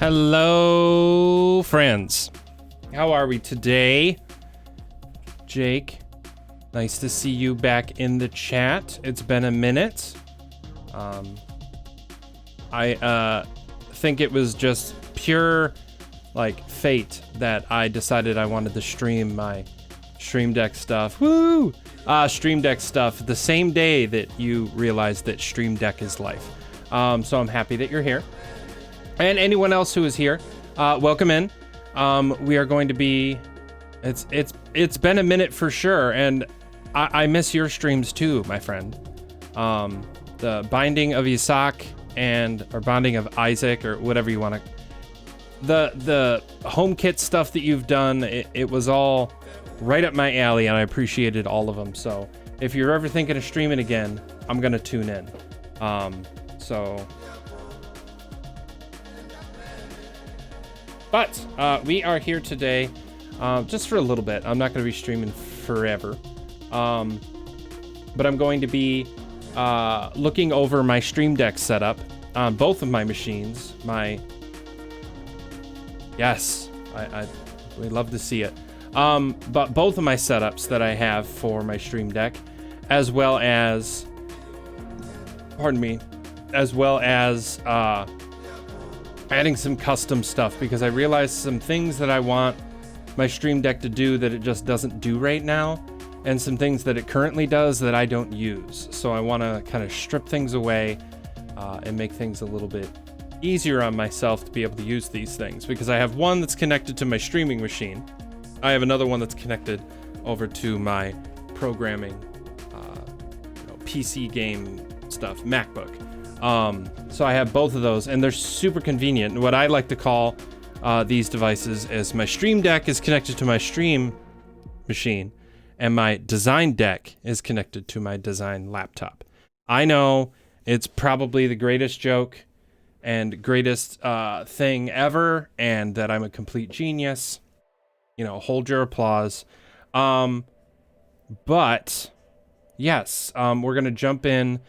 Hello, friends. How are we today? Jake, nice to see you back in the chat. It's been a minute. I think it was just pure, fate that I decided I wanted to stream my Stream Deck stuff. Woo! Stream Deck stuff the same day that you realized that Stream Deck is life. So I'm happy that you're here. And anyone else who is here, welcome in. We are going to be, it's been a minute for sure, and I miss your streams too, my friend. The Binding of Isaac or Bonding of Isaac, or whatever you want to, the HomeKit stuff that you've done, it was all right up my alley, and I appreciated all of them. So if you're ever thinking of streaming again, I'm gonna tune in. But we are here today just for a little bit. I'm not going to be streaming forever. But I'm going to be looking over my Stream Deck setup on both of my machines. Yes, we love to see it. But both of my setups that I have for my Stream Deck, as well as, adding some custom stuff, because I realized some things that I want my Stream Deck to do that it just doesn't do right now, and some things that it currently does that I don't use. So I want to kind of strip things away and make things a little bit easier on myself to be able to use these things, because I have one that's connected to my streaming machine. I have another one that's connected over to my programming PC game stuff, MacBook. So I have both of those, and they're super convenient. What I like to call these devices is my Stream Deck is connected to my stream machine, and my design deck is connected to my design laptop. I know it's probably the greatest joke and greatest thing ever, and that I'm a complete genius. Hold your applause. But yes, we're gonna jump in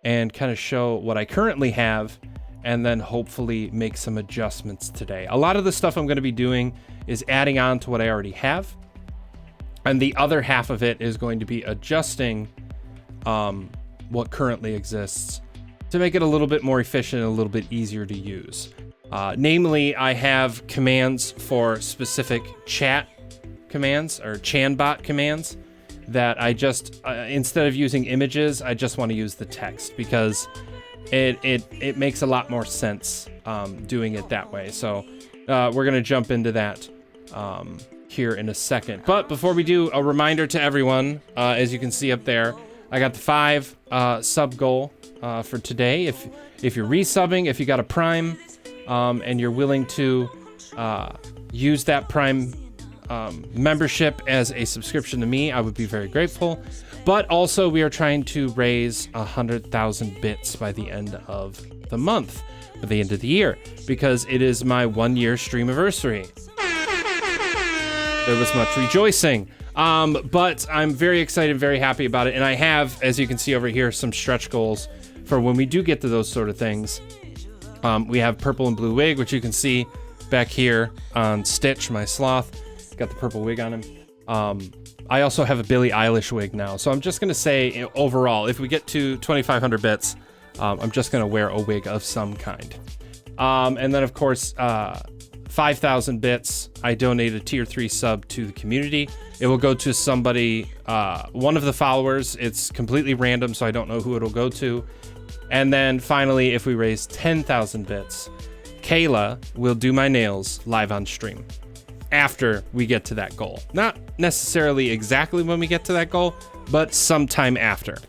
and kind of show what I currently have, and then hopefully make some adjustments today. A lot of the stuff I'm going to be doing is adding on to what I already have, and the other half of it is going to be adjusting what currently exists to make it a little bit more efficient and a little bit easier to use. Namely, I have commands for specific chat commands, or Chanbot commands, that I just, instead of using images, I just want to use the text, because it makes a lot more sense doing it that way. So we're going to jump into that here in a second. But before we do, a reminder to everyone, as you can see up there, I got the 5 sub goal for today. If you're resubbing, if you got a Prime, and you're willing to use that Prime membership as a subscription to me, I would be very grateful. But also, we are trying to raise 100,000 bits by the end of the month, by the end of the year, because it is my 1-year streamiversary. There was much rejoicing, but I'm very excited, very happy about it, and I have, as you can see over here, some stretch goals for when we do get to those sort of things. We have purple and blue wig, which you can see back here on Stitch, my sloth. Got the purple wig on him. I also have a Billie Eilish wig now. So I'm just going to say, overall, if we get to 2,500 bits, I'm just going to wear a wig of some kind. And then, of course, 5,000 bits, I donate a tier 3 sub to the community. It will go to somebody, one of the followers. It's completely random, so I don't know who it'll go to. And then finally, if we raise 10,000 bits, Kayla will do my nails live on stream after we get to that goal. Not necessarily exactly when we get to that goal, but sometime after.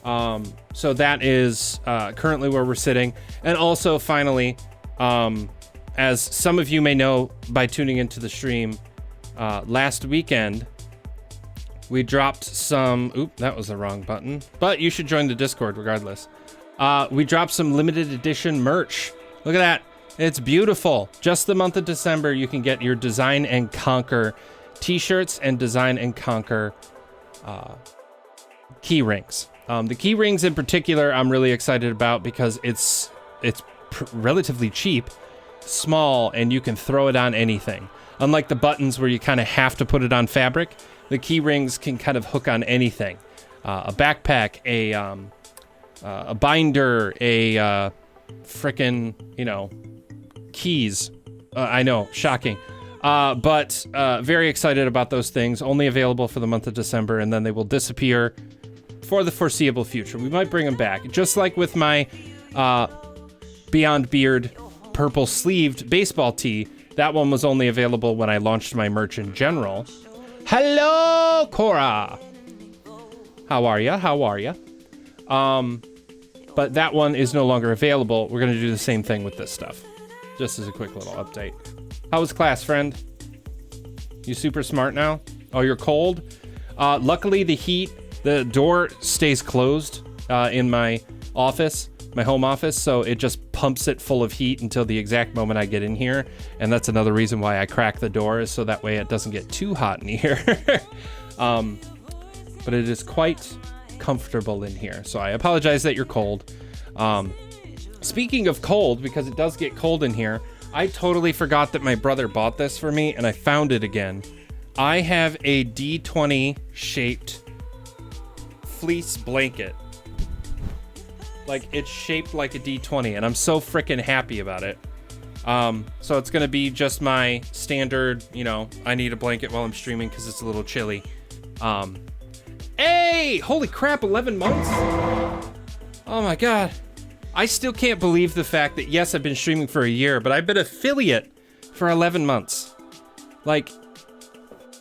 So that is currently where we're sitting. And also, finally, as some of you may know by tuning into the stream, last weekend, we dropped some... Oop, that was the wrong button. But you should join the Discord regardless. We dropped some limited edition merch. Look at that. It's beautiful. Just the month of December, you can get your Design and Conquer t-shirts and Design and Conquer key rings. The key rings in particular, I'm really excited about because it's relatively cheap. small and you can throw it on anything. Unlike the buttons where you kind of have to put it on fabric, the key rings can kind of hook on anything. A backpack, a binder, a frickin', keys. I know, shocking. But very excited about those things. Only available for the month of December, and then they will disappear for the foreseeable future. We might bring them back. Just like with my Beyond Beard purple sleeved baseball tee. That one was only available when I launched my merch in general. Hello, Cora. How are ya? But that one is no longer available. We're going to do the same thing with this stuff. Just as a quick little update. How was class, friend? You super smart now? Oh, you're cold? Luckily, the door stays closed in my office, my home office, so it just pumps it full of heat until the exact moment I get in here. And that's another reason why I crack the door, is so that way it doesn't get too hot in here. But it is quite comfortable in here. So I apologize that you're cold. Speaking of cold, because it does get cold in here, I totally forgot that my brother bought this for me, and I found it again. I have a D20 shaped fleece blanket. Like, it's shaped like a D20, and I'm so freaking happy about it. So it's gonna be just my standard, I need a blanket while I'm streaming because it's a little chilly. Hey! Holy crap, 11 months? Oh my god. I still can't believe the fact that, yes, I've been streaming for a year, but I've been affiliate for 11 months. Like,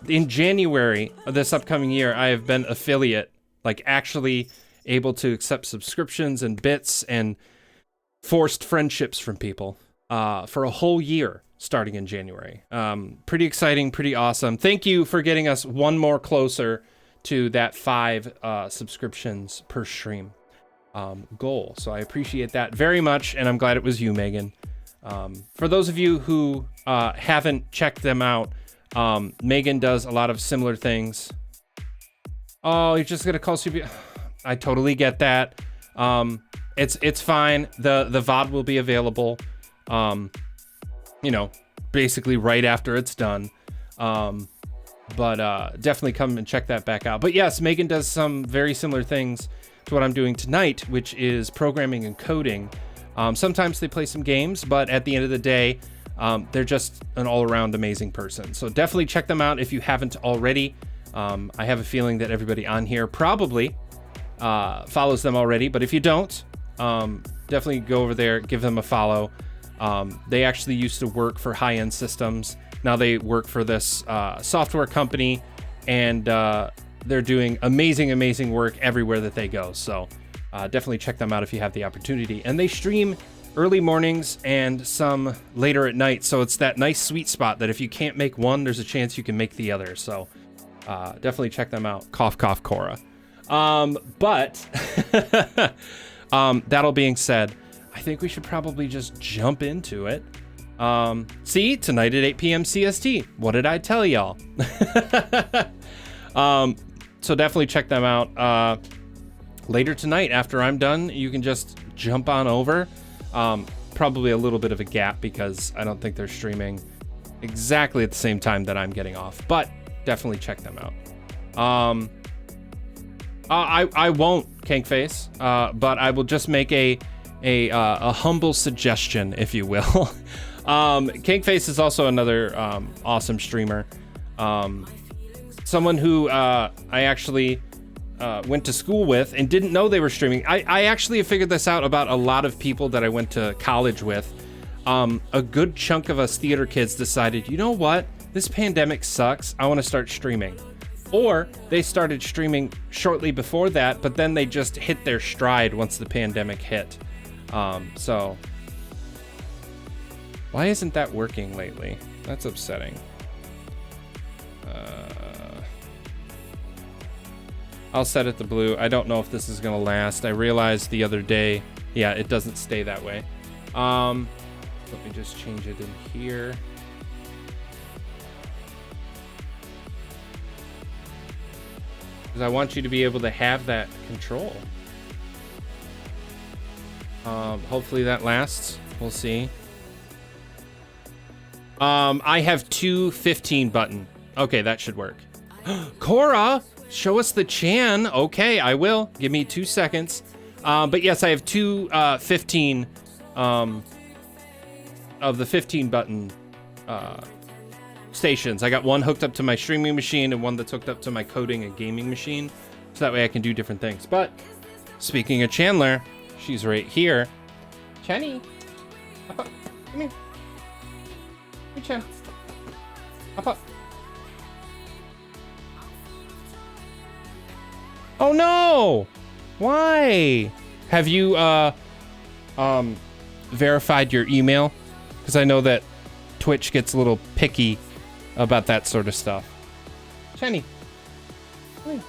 in January of this upcoming year, I have been affiliate, like actually able to accept subscriptions and bits and forced friendships from people for a whole year starting in January. Pretty exciting, pretty awesome. Thank you for getting us one more closer to that 5 subscriptions per stream goal. So I appreciate that very much, and I'm glad it was you, Megan. For those of you who haven't checked them out, Megan does a lot of similar things. Oh, you're just gonna call CP. I totally get that. It's fine. The VOD will be available, basically right after it's done. But definitely come and check that back out. But yes, Megan does some very similar things to what I'm doing tonight, which is programming and coding. Sometimes they play some games, but at the end of the day, they're just an all-around amazing person. So definitely check them out if you haven't already. I have a feeling that everybody on here probably follows them already, but if you don't, definitely go over there, give them a follow. They actually used to work for High-End Systems. Now they work for this software company, and they're doing amazing work everywhere that they go. So definitely check them out if you have the opportunity. And they stream early mornings and some later at night, so it's that nice sweet spot that if you can't make one, there's a chance you can make the other. So definitely check them out. Cough, cough, Cora. But that all being said, I think we should probably just jump into it. See, tonight at 8 p.m. CST. What did I tell y'all? So definitely check them out. Later tonight, after I'm done, you can just jump on over. Probably a little bit of a gap because I don't think they're streaming exactly at the same time that I'm getting off, but definitely check them out. I won't, Kankface, but I will just make a humble suggestion, if you will. Kankface is also another awesome streamer. Someone who I actually went to school with and didn't know they were streaming. I actually figured this out about a lot of people that I went to college with. A good chunk of us theater kids decided, you know what? This pandemic sucks. I want to start streaming. Or they started streaming shortly before that, but then they just hit their stride once the pandemic hit. So why isn't that working lately? That's upsetting. I'll set it to blue. I don't know if this is gonna last. I realized the other day, yeah, it doesn't stay that way. Let me just change it in here. Because I want you to be able to have that control. Hopefully that lasts. We'll see. I have two 15 button. Okay, that should work. Cora, show us the Chan. Okay, I will. Give me 2 seconds. But yes, I have two 15 of the 15 button stations. I got one hooked up to my streaming machine and one that's hooked up to my coding and gaming machine. So that way I can do different things. But speaking of Chandler, she's right here. Channy. Come here. Hey, Chan. Hop up. Oh no! Why? Have you verified your email? Because I know that Twitch gets a little picky about that sort of stuff. Channy. Come here.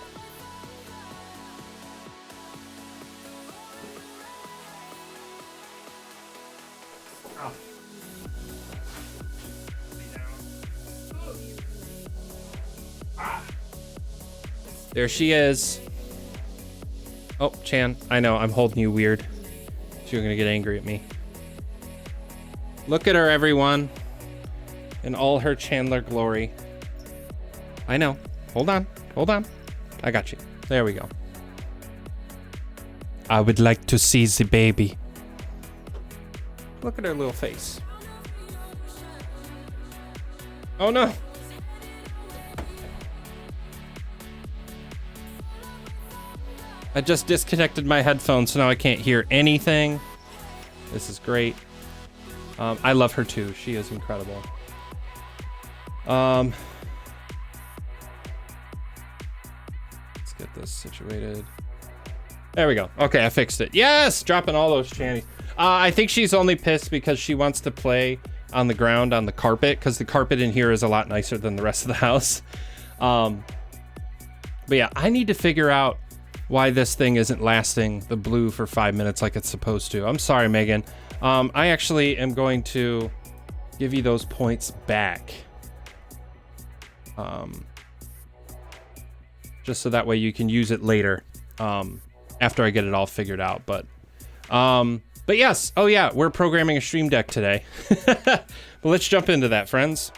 There she is. Oh, Chan, I know, I'm holding you weird. So you're gonna get angry at me. Look at her, everyone. In all her Chandler glory. I know. Hold on, hold on. I got you. There we go. I would like to see the baby. Look at her little face. Oh no. I just disconnected my headphones, so now I can't hear anything. This is great. I love her too. She is incredible. Let's get this situated. There we go. Okay, I fixed it. Yes! Dropping all those channies. I think she's only pissed because she wants to play on the ground on the carpet, because the carpet in here is a lot nicer than the rest of the house. But yeah, I need to figure out why this thing isn't lasting the blue for 5 minutes like it's supposed to. I'm sorry, Megan. I actually am going to give you those points back. Just so that way you can use it later, after I get it all figured out. But yes. Oh yeah, we're programming a Stream Deck today. But let's jump into that, friends.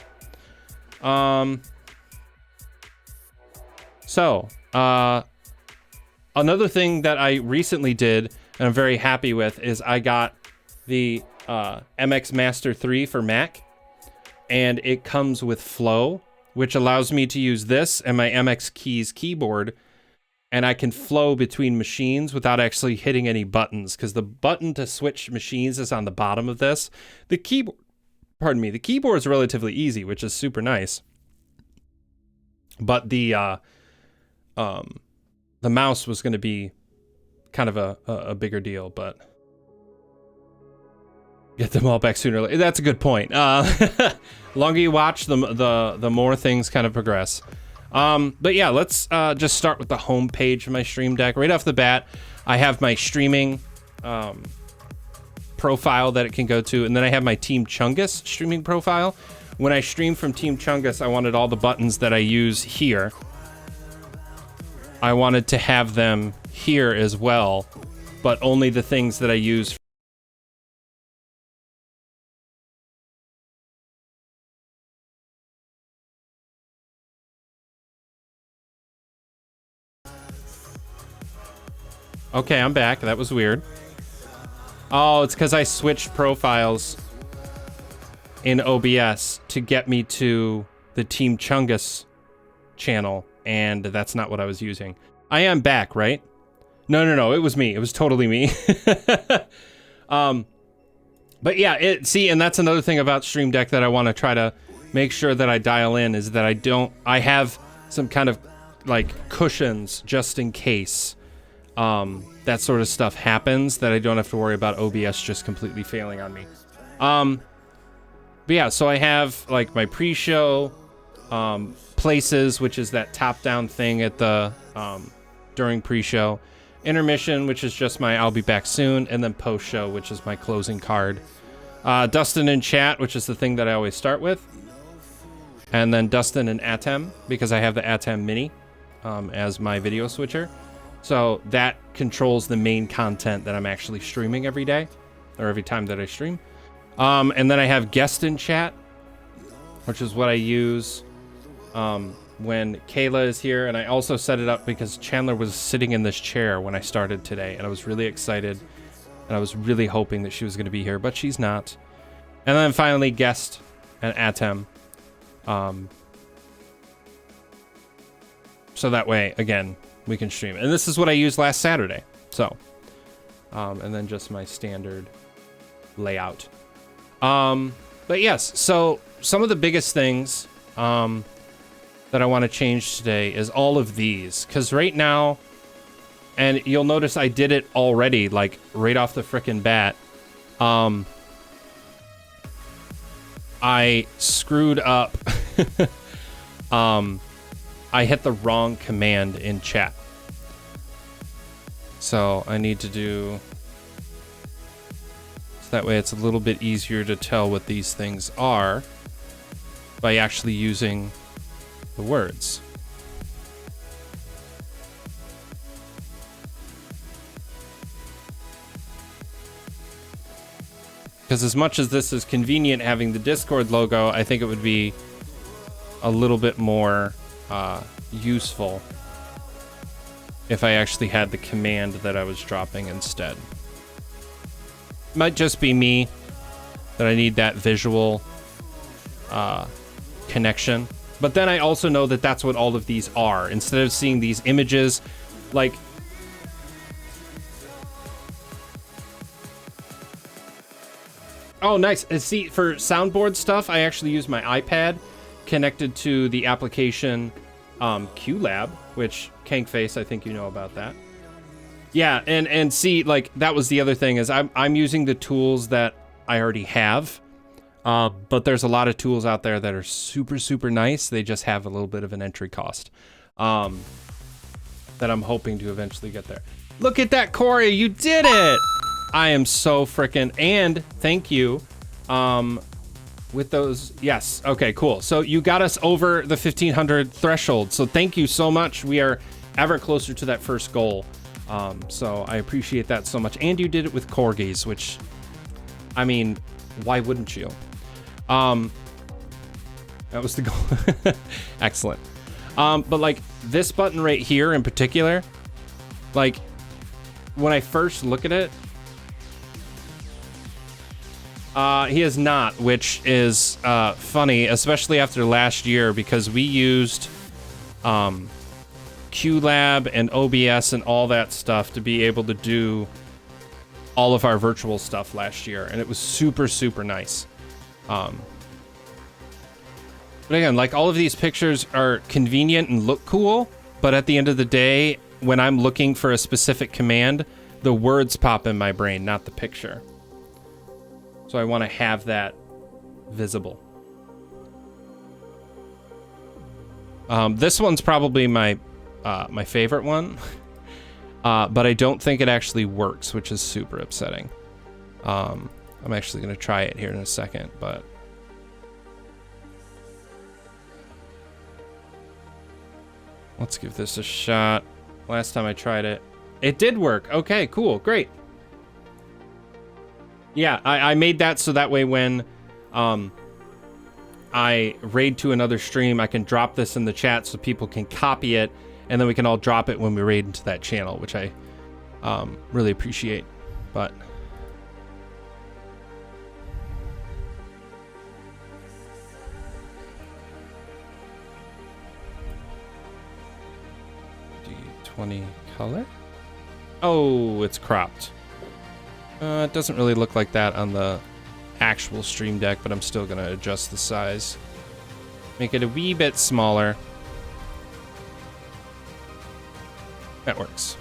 Another thing that I recently did, and I'm very happy with, is I got the MX Master 3 for Mac, and it comes with Flow, which allows me to use this and my MX Keys keyboard, and I can flow between machines without actually hitting any buttons, because the button to switch machines is on the bottom of this. The keyboard, pardon me, the keyboard is relatively easy, which is super nice. But the mouse was going to be kind of a bigger deal, but get them all back sooner or later. That's a good point. The longer you watch, the more things kind of progress. But yeah, let's just start with the home page of my Stream Deck. Right off the bat, I have my streaming profile that it can go to, and then I have my Team Chungus streaming profile. When I stream from Team Chungus, I wanted all the buttons that I use here. I wanted to have them here as well, but only the things that I use. Okay, I'm back. That was weird. Oh, it's because I switched profiles in OBS to get me to the Team Chungus channel, and that's not what I was using. I am back, right? No, it was me. It was totally me. But yeah, and that's another thing about Stream Deck that I want to try to make sure that I dial in, is that I have some kind of like cushions just in case that sort of stuff happens, that I don't have to worry about OBS just completely failing on me. But yeah, so I have like my pre-show, places, which is that top-down thing at the during pre-show, intermission, which is just my I'll be back soon, and then post-show, which is my closing card. Dustin in chat, which is the thing that I always start with, and then Dustin and Atem, because I have the Atem Mini as my video switcher. So that controls the main content that I'm actually streaming every day, or every time that I stream. And then I have guest in chat, which is what I use when Kayla is here. And I also set it up because Chandler was sitting in this chair when I started today, and I was really excited, and I was really hoping that she was going to be here, but she's not. And then finally, Guest and Atem. So that way, again, we can stream. And this is what I used last Saturday. So, and then just my standard layout. But yes, so some of the biggest things that I want to change today is all of these. Because right now, and you'll notice I did it already, like right off the frickin' bat. I screwed up. I hit the wrong command in chat. So I need to do... So that way it's a little bit easier to tell what these things are by actually using the words. Because as much as this is convenient having the Discord logo, I think it would be a little bit more useful if I actually had the command that I was dropping instead. Might just be me that I need that visual connection. But then I also know that that's what all of these are. Instead of seeing these images, like... Oh, nice. And see, for soundboard stuff, I actually use my iPad connected to the application QLab, which Kankface, I think you know about that. Yeah, and see, like, that was the other thing, is I'm using the tools that I already have, but there's a lot of tools out there that are super, super nice. They just have a little bit of an entry cost that I'm hoping to eventually get there. Look at that, Corey, you did it! I am so freaking, and thank you with those. Yes, okay, cool. So you got us over the 1,500 threshold, so thank you so much. We are ever closer to that first goal. So I appreciate that so much. And you did it with corgis, which, I mean, why wouldn't you? That was the goal. Excellent. But like this button right here in particular, like when I first look at it, he is not, which is funny, especially after last year, because we used QLab and OBS and all that stuff to be able to do all of our virtual stuff last year, and it was super, super nice. But again, like, all of these pictures are convenient and look cool, but at the end of the day, when I'm looking for a specific command, the words pop in my brain, not the picture. So I want to have that visible. This one's probably my my favorite one, but I don't think it actually works, which is super upsetting. I'm actually going to try it here in a second, but let's give this a shot. Last time I tried it, it did work. Okay, cool, great. Yeah, I made that so that way when I raid to another stream, I can drop this in the chat so people can copy it, and then we can all drop it when we raid into that channel, which I really appreciate. But D20 color? Oh, it's cropped. It doesn't really look like that on the actual Stream Deck, but I'm still going to adjust the size. Make it a wee bit smaller. That works.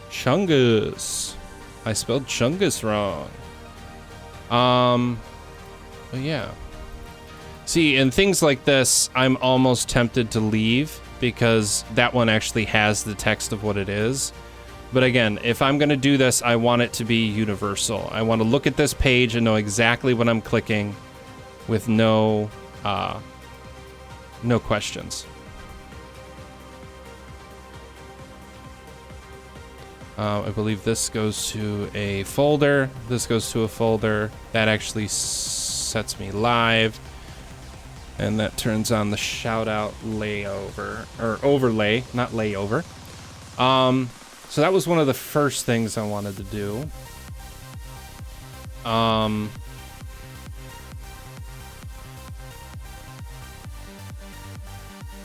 Chungus. I spelled Chungus wrong. But yeah. See, in things like this, I'm almost tempted to leave, because that one actually has the text of what it is. But again, if I'm going to do this, I want it to be universal. I want to look at this page and know exactly what I'm clicking with no questions. I believe this goes to a folder. This goes to a folder. That actually sets me live. And that turns on the shout out layover, or overlay, not layover. So that was one of the first things I wanted to do.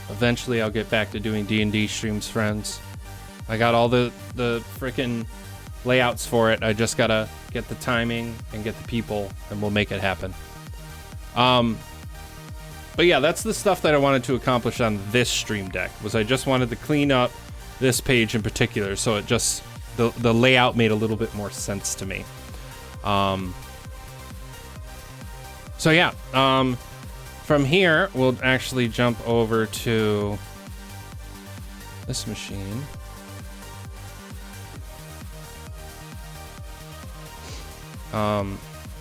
Eventually I'll get back to doing D&D streams, friends. I got all the freaking layouts for it. I just gotta get the timing and get the people, and we'll make it happen. But yeah, that's the stuff that I wanted to accomplish on this stream deck, was I just wanted to clean up this page in particular, so it just, the layout made a little bit more sense to me. So yeah, from here, we'll actually jump over to this machine.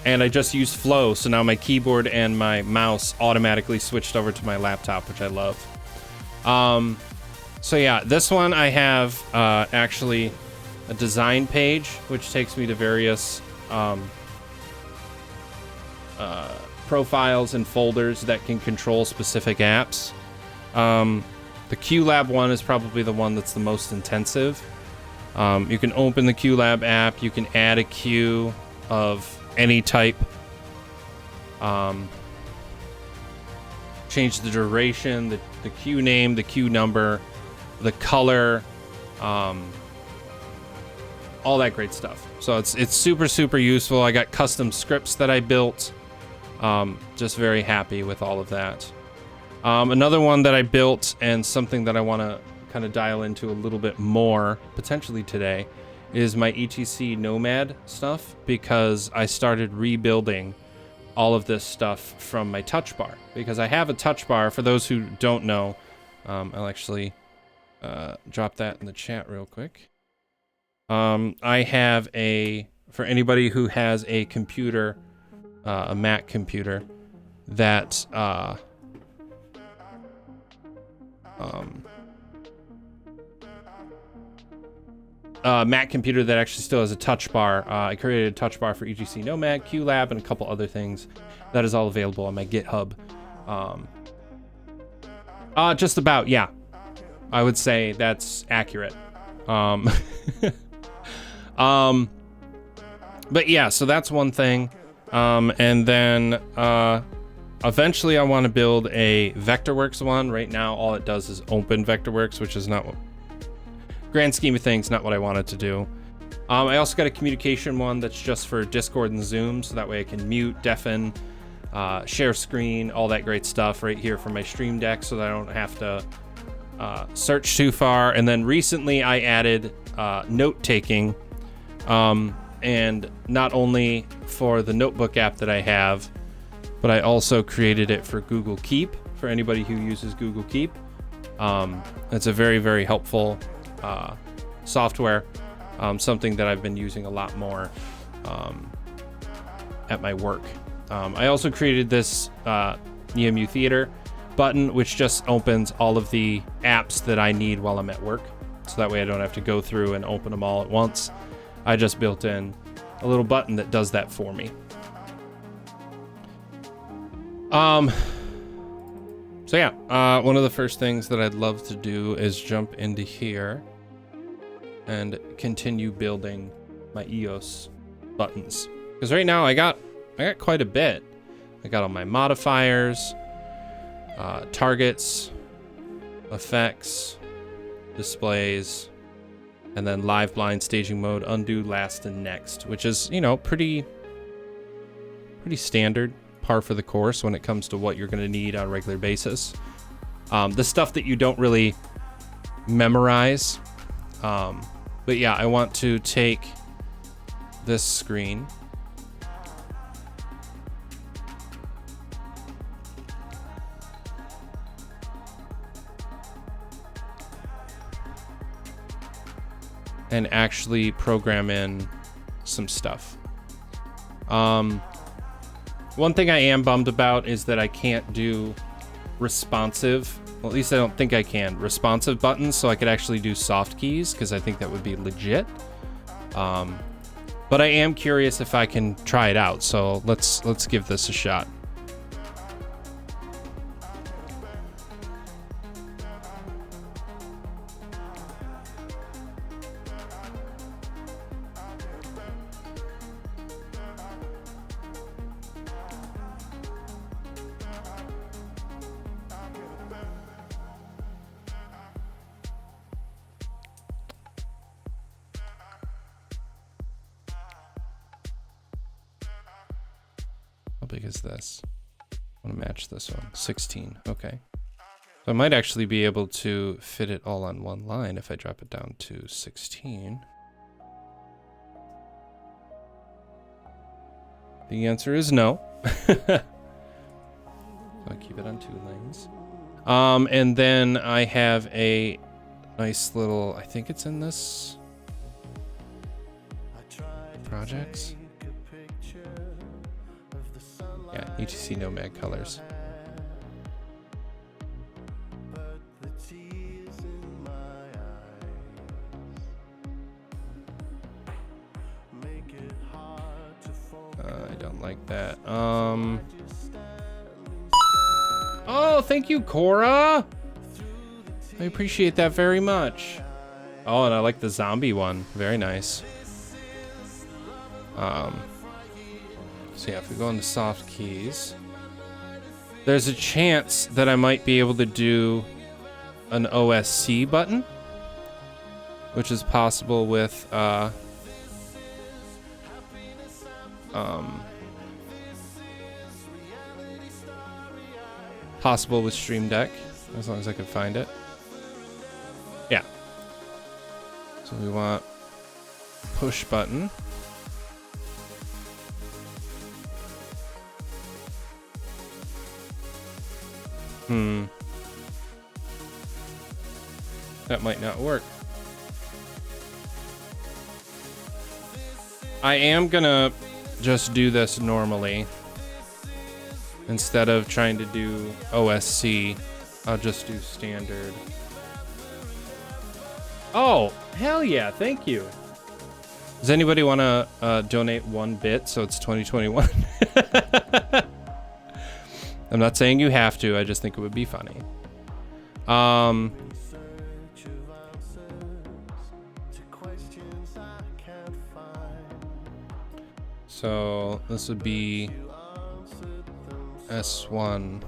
And I just used Flow, so now my keyboard and my mouse automatically switched over to my laptop, which I love. So yeah, this one I have actually a design page, which takes me to various profiles and folders that can control specific apps. The QLab one is probably the one that's the most intensive. You can open the QLab app, you can add a queue of any type, change the duration, the queue name, the queue number, the color, all that great stuff. So it's super useful. I got custom scripts that I built. Just very happy with all of that. Another one that I built, and something that I want to kind of dial into a little bit more potentially today, is my ETC Nomad stuff, because I started rebuilding all of this stuff from my touch bar, because I have a touch bar. For those who don't know, I'll actually drop that in the chat real quick. I have for anybody who has a computer, a Mac computer, that Mac computer that actually still has a touch bar. I created a touch bar for ETC Nomad, QLab, and a couple other things. That is all available on my GitHub. Just about, yeah. I would say that's accurate. But yeah, so that's one thing. And then eventually I want to build a Vectorworks one. Right now, all it does is open Vectorworks, which is not what, grand scheme of things, not what I wanted to do. I also got a communication one that's just for Discord and Zoom, so that way I can mute, deafen, share screen, all that great stuff right here from my stream deck, so that I don't have to search too far. And then recently I added note-taking, and not only for the notebook app that I have, but I also created it for Google Keep, for anybody who uses Google Keep. It's a very helpful software, something that I've been using a lot more at my work. I also created this EMU Theater button, which just opens all of the apps that I need while I'm at work, so that way I don't have to go through and open them all at once. I just built in a little button that does that for me. So yeah, one of the first things that I'd love to do is jump into here and continue building my EOS buttons. Because right now I got quite a bit. I got all my modifiers, targets, effects, displays, and then live blind staging mode, undo, last, and next, which is, you know, pretty standard, par for the course when it comes to what you're going to need on a regular basis. The stuff that you don't really memorize. But yeah, I want to take this screen and actually program in some stuff. One thing I am bummed about is that I can't do responsive, well, at least I don't think I can, responsive buttons, so I could actually do soft keys, because I think that would be legit. But I am curious if I can try it out, so let's give this a shot. How big is this? I want to match this one. 16. Okay. So I might actually be able to fit it all on one line if I drop it down to 16. The answer is no. So I keep it on 2 lanes. And then I have a nice little, I think it's in this projects. Yeah, UTC Nomad colors. I don't like that. Oh, thank you, Cora. I appreciate that very much. Oh, and I like the zombie one. Very nice. So yeah, if we go into soft keys, there's a chance that I might be able to do an OSC button, which is possible with possible with Stream Deck, as long as I can find it. Yeah. So we want push button. That might not work. I am gonna just do this normally. Instead of trying to do OSC, I'll just do standard. Oh, hell yeah, thank you. Does anybody want to donate 1 bit so it's 2021? I'm not saying you have to, I just think it would be funny. So this would be S1.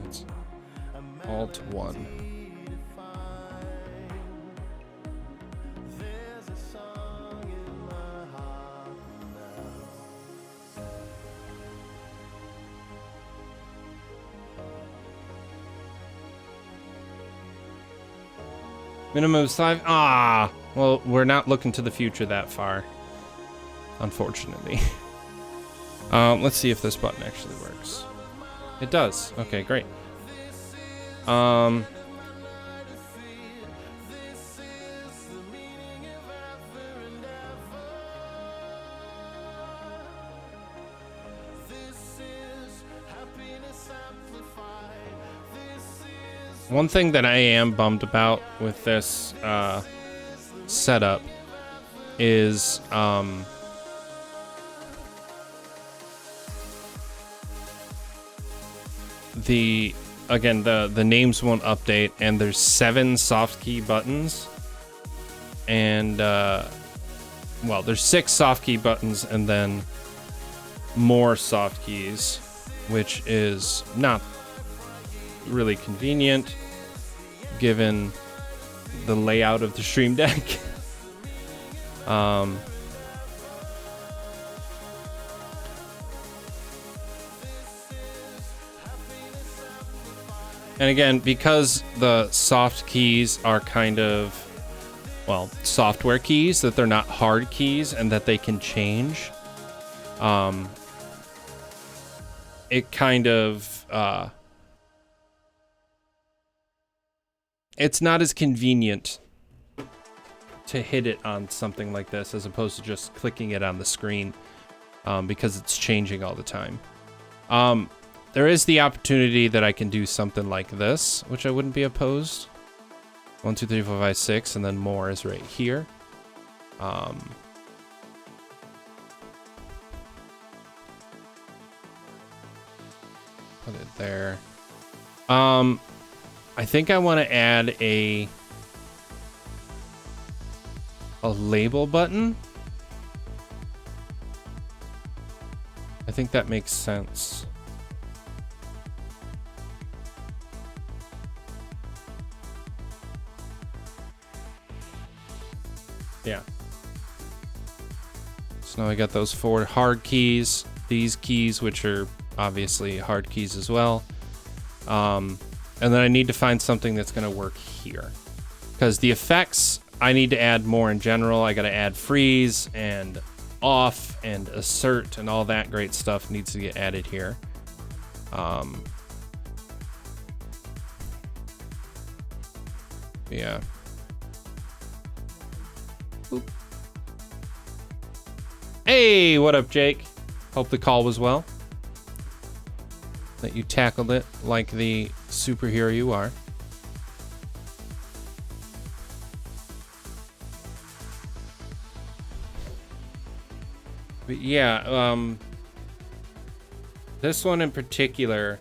It's Alt 1. Minimum is 5. Ah, well, we're not looking to the future that far, unfortunately. Let's see if this button actually works. It does. Okay, great. One thing that I am bummed about with this setup is the names won't update, and there's 7 soft key buttons, and well, there's 6 soft key buttons and then more soft keys, which is not really convenient given the layout of the Stream Deck. And again, because the soft keys are kind of, well, software keys, that they're not hard keys and that they can change, it kind of it's not as convenient to hit it on something like this as opposed to just clicking it on the screen, because it's changing all the time. there is the opportunity that I can do something like this, which I wouldn't be opposed. 1, 2, 3, 4, 5, 6, and then more is right here. Put it there. I think I want to add a label button. I think that makes sense. Yeah. So now I got those 4 hard keys, these keys, which are obviously hard keys as well. And then I need to find something that's going to work here. Because the effects, I need to add more in general. I got to add freeze and off and assert and all that great stuff needs to get added here. Yeah. Oop. Hey, what up, Jake? Hope the call was well. That you tackled it like the superhero you are. But yeah, this one in particular,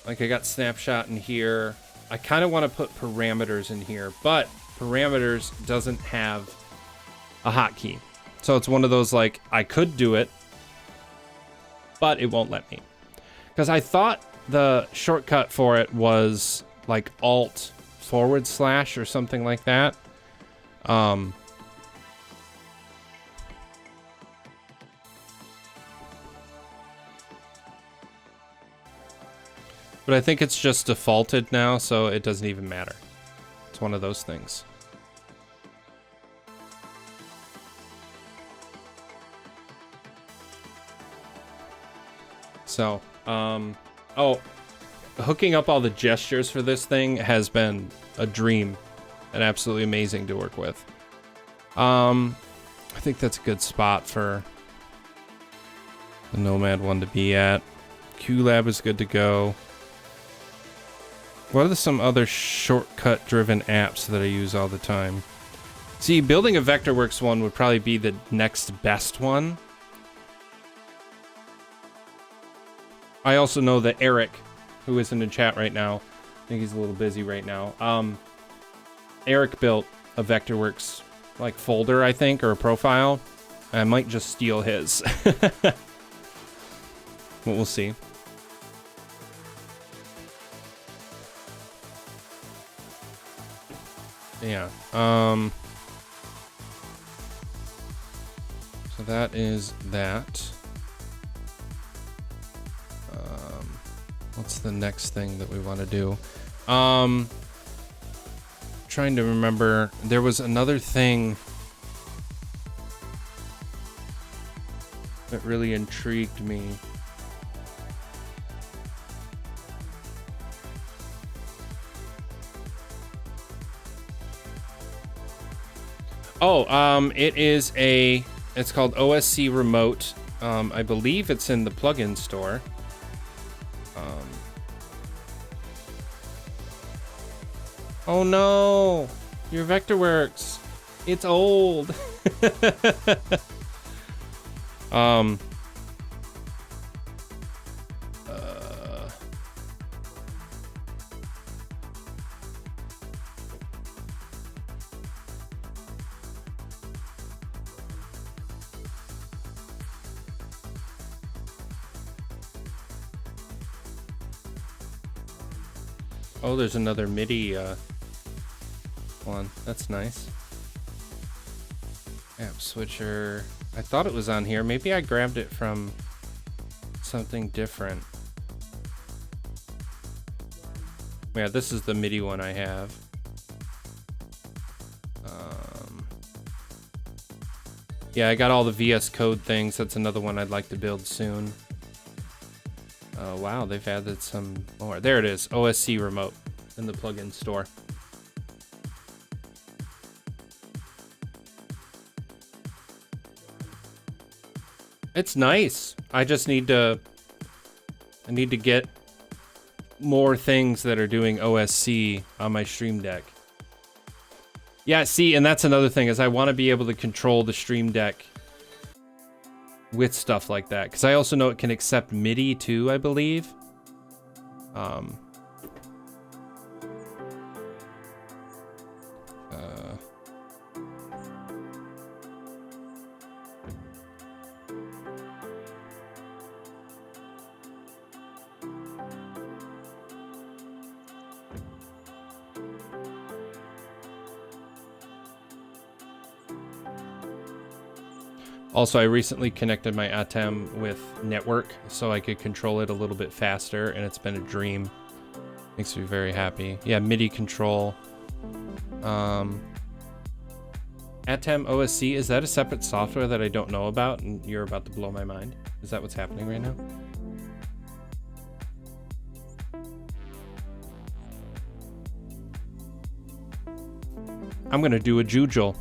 like I got snapshot in here. I kind of want to put parameters in here, but parameters doesn't have a hotkey. So it's one of those like, I could do it, but it won't let me. Because I thought the shortcut for it was like Alt / or something like that. But I think it's just defaulted now, so it doesn't even matter. It's one of those things. So, oh, hooking up all the gestures for this thing has been a dream and absolutely amazing to work with. I think that's a good spot for the Nomad one to be at. QLab is good to go. What are some other shortcut-driven apps that I use all the time? See, building a Vectorworks one would probably be the next best one. I also know that Eric, who isn't in chat right now, I think he's a little busy right now. Eric built a Vectorworks like folder, I think, or a profile. I might just steal his. But we'll see. Yeah. So that is that. What's the next thing that we want to do? Trying to remember. There was another thing that really intrigued me. Oh, it's called OSC Remote. I believe it's in the plugin store. Oh no, your Vectorworks, it's old. Oh, there's another MIDI one. That's nice. App switcher. I thought it was on here. Maybe I grabbed it from something different. Yeah, this is the MIDI one I have. Yeah, I got all the VS Code things. That's another one I'd like to build soon. Oh, wow, they've added some more. There it is, OSC Remote in the plugin store. It's nice. I just need to I need to get more things that are doing OSC on my Stream Deck. Yeah, see, and that's another thing, is I want to be able to control the Stream Deck with stuff like that, because I also know it can accept MIDI too, I believe. Also, I recently connected my ATEM with network so I could control it a little bit faster, and it's been a dream. Makes me very happy. Yeah, MIDI control. ATEM OSC, is that a separate software that I don't know about and you're about to blow my mind? Is that what's happening right now? I'm gonna do a Jujul.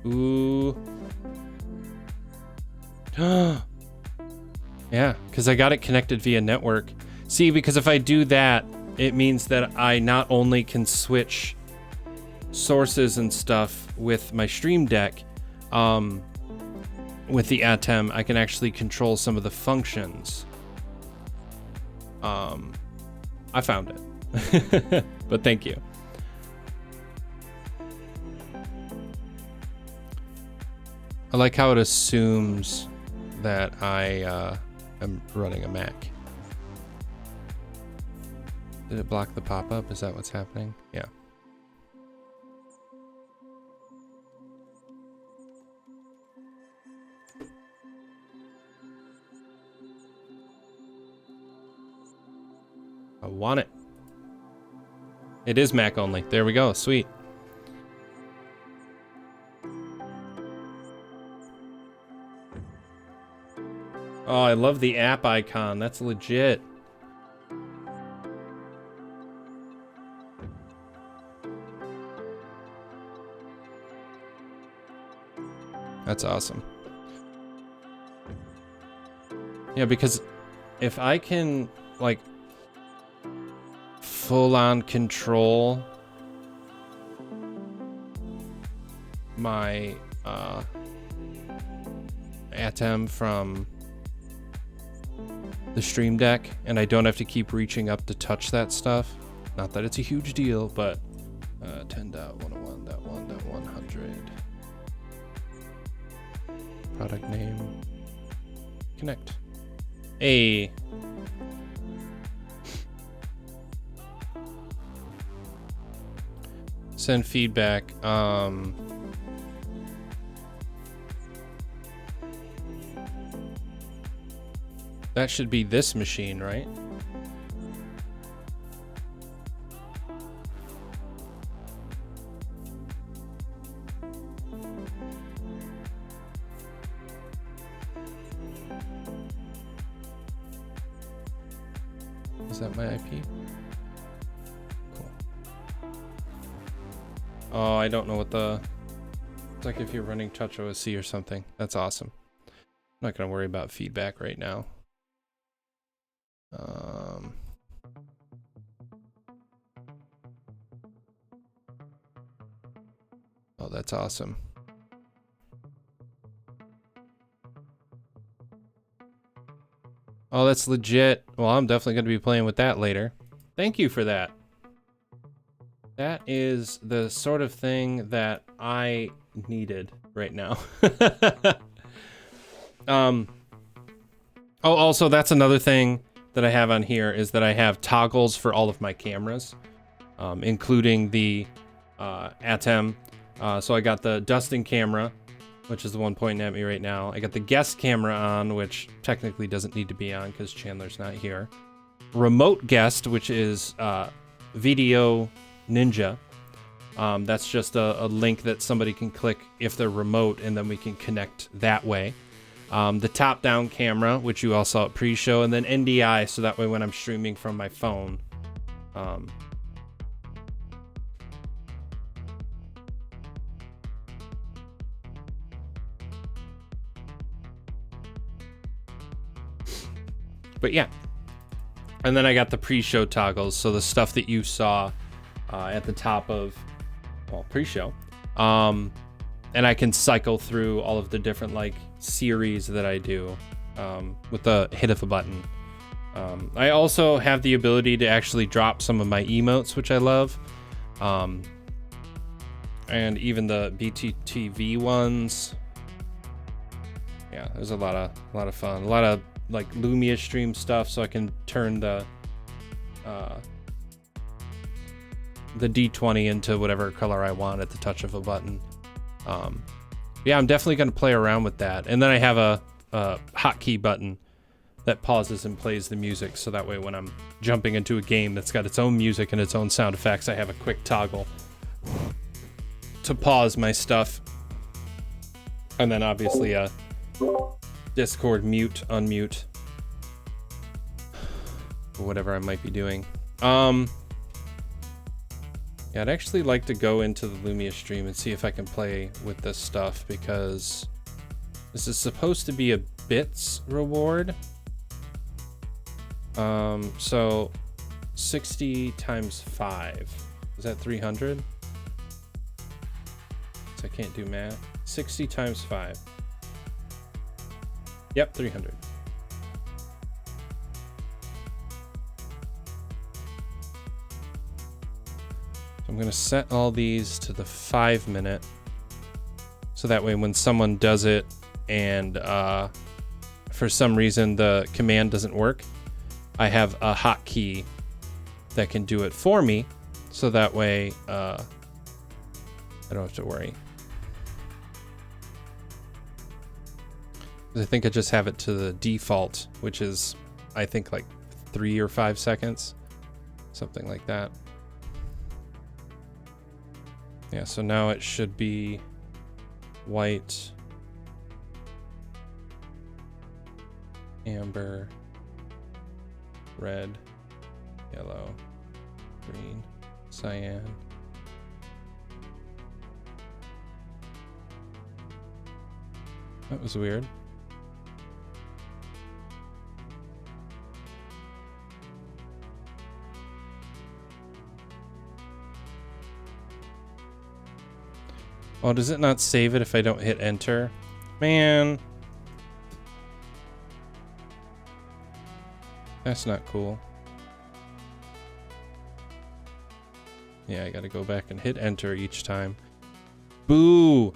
Ooh. Yeah, because I got it connected via network. See, because if I do that, it means that I not only can switch sources and stuff with my Stream Deck, with the ATEM, I can actually control some of the functions. I found it. But thank you. I like how it assumes that I am running a Mac. Did it block the pop-up? Is that what's happening? Yeah. I want it. It is Mac only. There we go. Sweet. Oh, I love the app icon. That's legit. That's awesome. Yeah, because if I can, like, full-on control my ATEM from the Stream Deck, and I don't have to keep reaching up to touch that stuff. Not that it's a huge deal, but 10.101.1.100. Product name. Connect. A. Send feedback. That should be this machine, right? Is that my IP? Cool. Oh, I don't know what the... It's like if you're running TouchOSC or something. That's awesome. I'm not gonna worry about feedback right now. Oh, that's awesome. Oh, that's legit. Well, I'm definitely going to be playing with that later. Thank you for that. That is the sort of thing that I needed right now. Oh, also, that's another thing that I have on here is that I have toggles for all of my cameras, including the ATEM. So I got the Dustin camera, which is the one pointing at me right now. I got the guest camera on, which technically doesn't need to be on because Chandler's not here. Remote guest, which is Video Ninja. That's just a link that somebody can click if they're remote, and then we can connect that way. The top-down camera, which you all saw at pre-show, and then NDI, so that way when I'm streaming from my phone, But yeah. And then I got the pre-show toggles, so the stuff that you saw at the top of, well, pre-show. And I can cycle through all of the different like series that I do with the hit of a button. I also have the ability to actually drop some of my emotes, which I love. And even the BTTV ones. Yeah, there's a lot of fun. A lot of like Lumia stream stuff, so I can turn the D20 into whatever color I want at the touch of a button. Yeah, I'm definitely going to play around with that. And then I have a hotkey button that pauses and plays the music, so that way when I'm jumping into a game that's got its own music and its own sound effects, I have a quick toggle to pause my stuff. And then obviously a Discord mute, unmute, or whatever I might be doing. Yeah, I'd actually like to go into the Lumia stream and see if I can play with this stuff, because this is supposed to be a bits reward. So 60 times 5, is that 300? So I can't do math. 60 times 5. Yep, 300. I'm going to set all these to the 5 minute, so that way when someone does it and for some reason the command doesn't work, I have a hotkey that can do it for me, so that way I don't have to worry. I think I just have it to the default, which is I think like 3 or 5 seconds, something like that. Yeah, so now it should be white, amber, red, yellow, green, cyan. That was weird. Oh, does it not save it if I don't hit enter? Man. That's not cool. Yeah, I gotta go back and hit enter each time. Boo!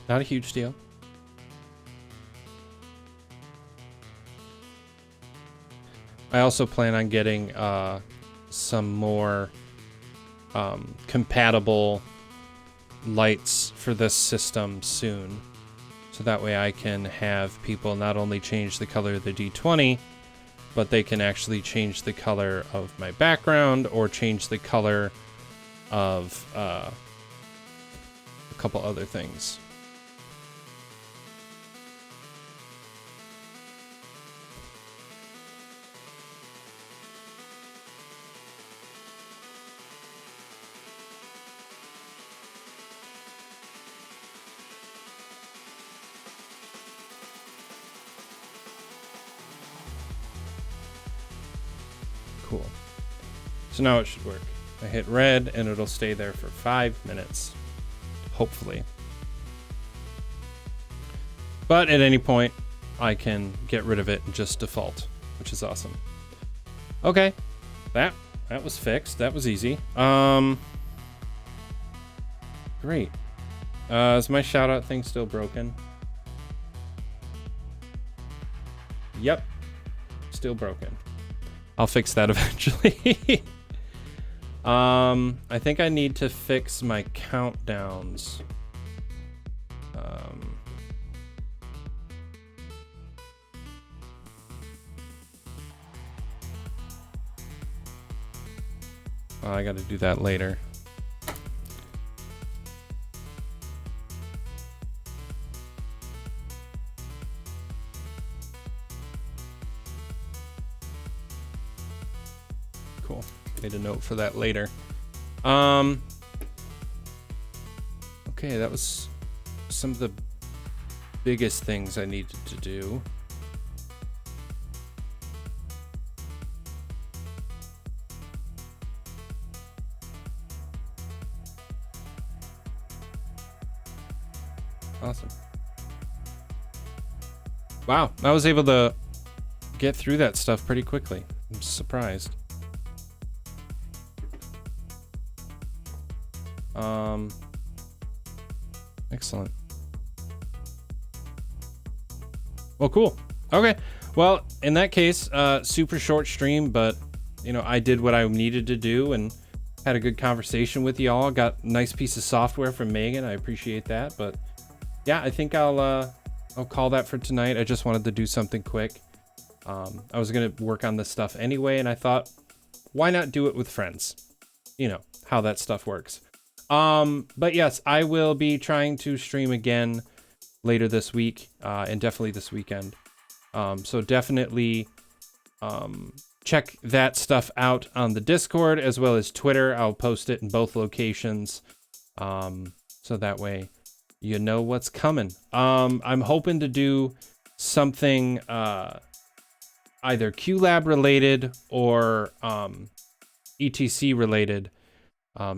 Not a huge deal. I also plan on getting some more compatible lights for this system soon, so that way I can have people not only change the color of the D20, but they can actually change the color of my background or change the color of a couple other things. Cool. So now it should work. I hit red and it'll stay there for 5 minutes. Hopefully. But at any point, I can get rid of it and just default, which is awesome. Okay. That was fixed. That was easy. Great. Is my shoutout thing still broken? Yep. Still broken. I'll fix that eventually. I think I need to fix my countdowns. I got to do that later. Cool. Made a note for that later. Okay, that was some of the biggest things I needed to do. Awesome. Wow, I was able to get through that stuff pretty quickly. I'm surprised. Excellent. Well, cool. Okay. Well, in that case, super short stream, but you know, I did what I needed to do and had a good conversation with y'all. Got a nice piece of software from Megan. I appreciate that. But yeah, I think I'll call that for tonight. I just wanted to do something quick. I was gonna work on this stuff anyway, and I thought, why not do it with friends? You know how that stuff works. But yes, I will be trying to stream again later this week, and definitely this weekend. So definitely check that stuff out on the Discord as well as Twitter. I'll post it in both locations, so that way you know what's coming. I'm hoping to do something either QLab related or ETC related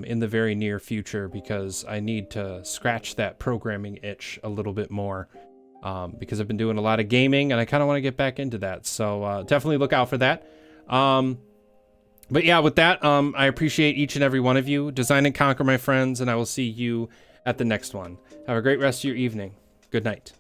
in the very near future, because I need to scratch that programming itch a little bit more, because I've been doing a lot of gaming and I kind of want to get back into that. So definitely look out for that. But yeah, with that, I appreciate each and every one of you. Design and conquer, my friends, and I will see you at the next one. Have a great rest of your evening. Good night.